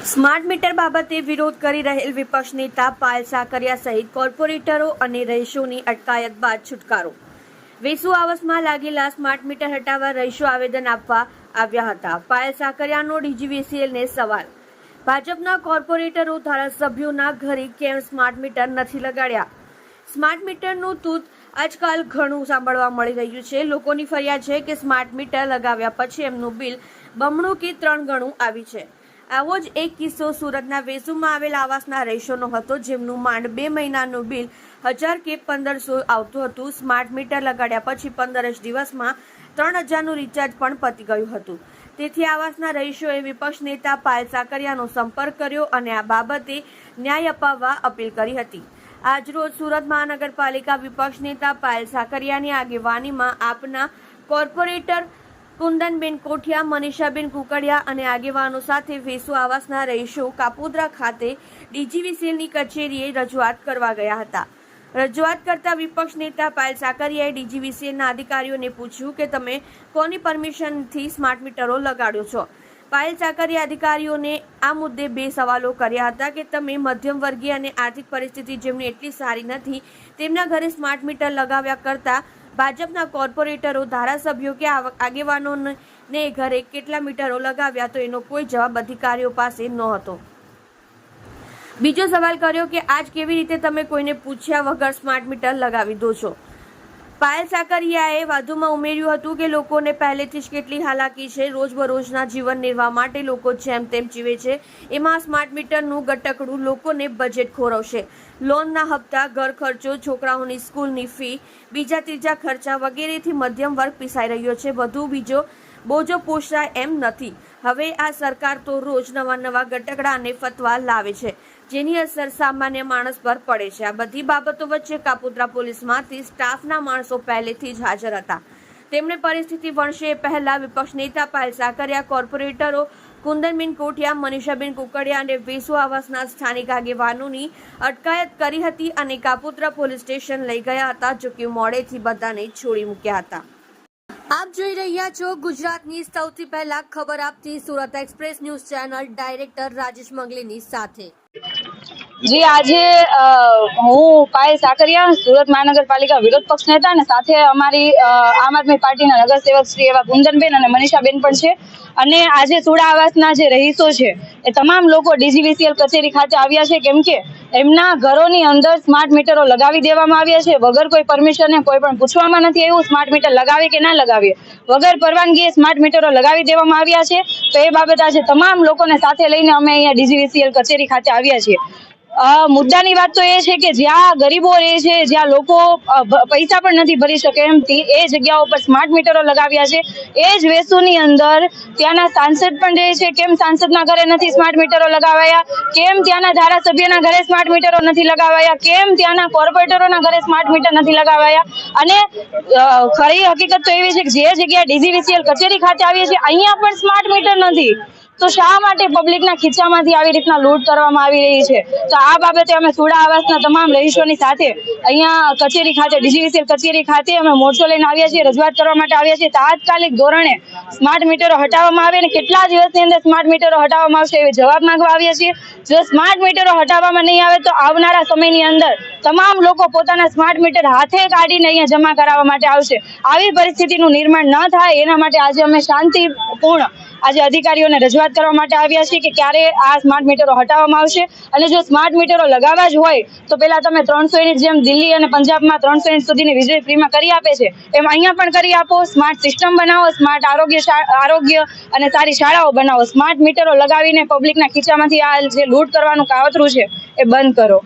Smart meter બાબતે વિરોધ કરી રહેલ વિપક્ષ નેતા પાયલ સાકરિયા સહિત કોર્પોરેટરો અને રહીશોની અટકાયત બાદ છુટકારો। વેસુ આવાસમાં લાગેલા સ્માર્ટ મીટર હટાવવા રહીશો આવેદન આપવા આવ્યા હતા। પાયલ સાકરિયાનો ડીજીવીસીએલને સવાલ। ભાજપના કોર્પોરેટરો ધારાસભ્યોના ઘરે કેમ સ્માર્ટ મીટર નથી લગાડ્યા? સ્માર્ટ મીટરનું તૂત આજકાલ ઘણું સાંભળવા મળી રહ્યું છે। લોકોની ફરિયાદ છે કે સ્માર્ટ મીટર લગાવ્યા પછી એમનું બિલ બમણું કે 3 ગણું આવ્યું છે। આવો જ એક કિસ્સો સુરતના વેસુમાં આવેલ આવાસના રહીશોનો હતો, જેમનું માંડ 2 મહિનાનું બિલ 1000 કે 1500 આવતું હતું। સ્માર્ટ મીટર લગાડ્યા પછી 15 જ દિવસમાં 3000નું રિચાર્જ પણ પતી ગયું હતું। તેથી આવાસના રહીશોએ વિપક્ષ નેતા પાયલ સાકરિયાનો સંપર્ક કર્યો અને આ બાબતે ન્યાય અપાવવા અપીલ કરી હતી। આજરોજ સુરત મહાનગરપાલિકા વિપક્ષ નેતા પાયલ સાકરિયાની આગેવાનીમાં આપના કોર્પોરેટર કુંદનબેન કોઠિયા, મનીષાબેન કુકડિયા અને આગેવાનો સાથે વેસુ આવાસના રહીશો કાપોદ્રા ખાતે ડીજીવીસીએલની કચેરીએ રજૂઆત કરવા ગયા હતા। રજૂઆત કરતા વિપક્ષ નેતા પાયલ સાકરિયાએ ડીજીવીસીએલના અધિકારીઓને પૂછ્યું કે તમે કોની પરમિશનથી સ્માર્ટ મીટરો લગાડ્યો છો? પાયલ સાકરિયા અધિકારીઓને આ મુદ્દે 2 સવાલો કર્યા હતા કે તમે મધ્યમ વર્ગીય અને આર્થિક પરિસ્થિતિ જેમની એટલી સારી નથી તેમના ઘરે સ્માર્ટ મીટર લગાવ્યા કરતા ભાજપના કોર્પોરેટરો, ધારાસભ્યો કે આગેવાનોને ઘરે કેટલા મીટરો લગાવ્યા, તો એનો કોઈ જવાબ અધિકારીઓ પાસે નહોતો। બીજો સવાલ કર્યો કે આજ કેવી રીતે તમે કોઈને પૂછ્યા વગર સ્માર્ટ મીટર લગાવી દો છો? પાયલ સાકરિયાએ વધુમાં ઉમેર્યું હતું કે લોકોને પહેલેથી જ કેટલી હાલાકી છે, રોજબરોજના જીવન નિર્વાહ માટે લોકો જેમ તેમ જીવે છે, એમાં સ્માર્ટ મીટરનું ગટકડું લોકોને બજેટ ખોરવશે। લોનના હપ્તા, ઘર ખર્ચો, છોકરાઓની સ્કૂલની ફી, બીજા ત્રીજા ખર્ચા વગેરેથી મધ્યમ વર્ગ પીસાઈ રહ્યો છે। વધુ બીજો બોજો પોષાય એમ નથી। હવે આ સરકાર તો રોજ નવા ગટકડા અને ફતવા લાવે છે, જેની અસર સામાન્ય માણસ પર પડે છે। આ બધી બાબતો વચ્ચે કાપોદ્રા પોલીસમાંથી સ્ટાફના માણસો પહેલેથી જ હાજર હતા। તેમણે પરિસ્થિતિ વણશે એ પહેલા વિપક્ષ નેતા પાયલ સાકરિયા, કોર્પોરેટરો કુંદનબેન કોઠિયા, મનીષાબેન કુકડિયા અને વેસુ આવાસના સ્થાનિક આગેવાનોની અટકાયત કરી હતી અને કાપોદ્રા પોલીસ સ્ટેશન લઈ ગયા હતા, જો કે મોડેથી બધાને છોડી મૂક્યા હતા। આપ જોઈ રહ્યા છો ગુજરાતની સૌથી પહેલા ખબર આપતી Surat express news channel, director Rajesh મંગલીની સાથે। જી, આજે હું પાયલ સાકરિયા, સુરત મહાનગરપાલિકા વિરોધ પક્ષ નેતા અને સાથે અમારી આમ આદમી પાર્ટીના નગરસેવક શ્રી એવા કુંદનબેન અને મનીષાબેન પણ છે। અને આજે સુડા આવાસના જે રહીશો છે એ તમામ લોકો ડીજીવીસીએલ કચેરી ખાતે આવ્યા છે, કેમ કે એમના ઘરોની અંદર સ્માર્ટ મીટરો લગાવી દેવામાં આવ્યા છે વગર કોઈ પરમિશને। કોઈ પણ પૂછવામાં નથી આવ્યું સ્માર્ટ મીટર લગાવીએ કે ના લગાવીએ, વગર પરવાનગીએ સ્માર્ટ મીટરો લગાવી દેવામાં આવ્યા છે। તો એ બાબત આજે તમામ લોકોને સાથે લઈને અમે અહીંયા ડીજીવીસીએલ કચેરી ખાતે આવ્યા છીએ। મુદ્દાની વાત તો એ છે કે જ્યાં ગરીબો રહે છે, જ્યાં લોકો પૈસા પણ નથી ભરી શકે એમ એ જગ્યાઓ પર સ્માર્ટ મીટરો લગાવ્યા છે। એ જ વેસુની અંદર ત્યાંના સાંસદ પણ રહે છે, કેમ સાંસદના ઘરે નથી સ્માર્ટ મીટરો લગાવાયા? કેમ ત્યાંના ધારાસભ્યના ઘરે સ્માર્ટ મીટરો નથી લગાવાયા? કેમ ત્યાંના કોર્પોરેટરોના ઘરે સ્માર્ટ મીટર નથી લગાવાયા? અને ખરી હકીકત તો એવી છે કે જે જગ્યાએ ડીજીવીસીએલ કચેરી ખાતે આવીએ છીએ અહીંયા પણ સ્માર્ટ મીટર નથી, તો શા માટે પબ્લિકના ખીચામાંથી આવી રીતના લૂંટ કરવામાં આવી રહી છે? તો આ બાબતે અમે સુડા આવાસના તમામ રહીશોની સાથે અહીંયા કચેરી ખાતે, ડીજીવીસીએલ કચેરી ખાતે અમે મોરચો લઈને આવ્યા છીએ, રજૂઆત કરવા માટે આવ્યા છીએ। તાત્કાલિક ધોરણે સ્માર્ટ મીટરો હટાવવામાં આવે અને કેટલા દિવસની અંદર સ્માર્ટ મીટરો હટાવવામાં આવશે એવી જવાબ માંગવા આવ્યા છીએ। જો સ્માર્ટ મીટરો હટાવવામાં નહીં આવે તો આવનારા સમયની અંદર તમામ લોકો પોતાના સ્માર્ટ મીટર હાથે કાઢીને અહીંયા જમા કરાવવા માટે આવશે। આવી પરિસ્થિતિનું નિર્માણ ન થાય એના માટે આજે અમે શાંતિપૂર્ણ આજે અધિકારીઓને રજૂઆત કરવા માટે આવ્યા છીએ કે ક્યારે આ સ્માર્ટ મીટરો હટાવવામાં આવશે। અને જો સ્માર્ટ મીટરો લગાવવા જ હોય તો પેલા તમે 300 યુનિટ જેમ દિલ્હી અને પંજાબમાં 300 યુનિટ સુધીની વીજળી ફ્રીમાં કરી આપે છે એમ અહીંયા પણ કરી આપો। સ્માર્ટ સિસ્ટમ બનાવો, સ્માર્ટ આરોગ્ય અને સારી શાળાઓ બનાવો। સ્માર્ટ મીટરો લગાવીને પબ્લિકના ખીચામાંથી આ જે લૂંટ કરવાનું કાવતરું છે એ બંધ કરો।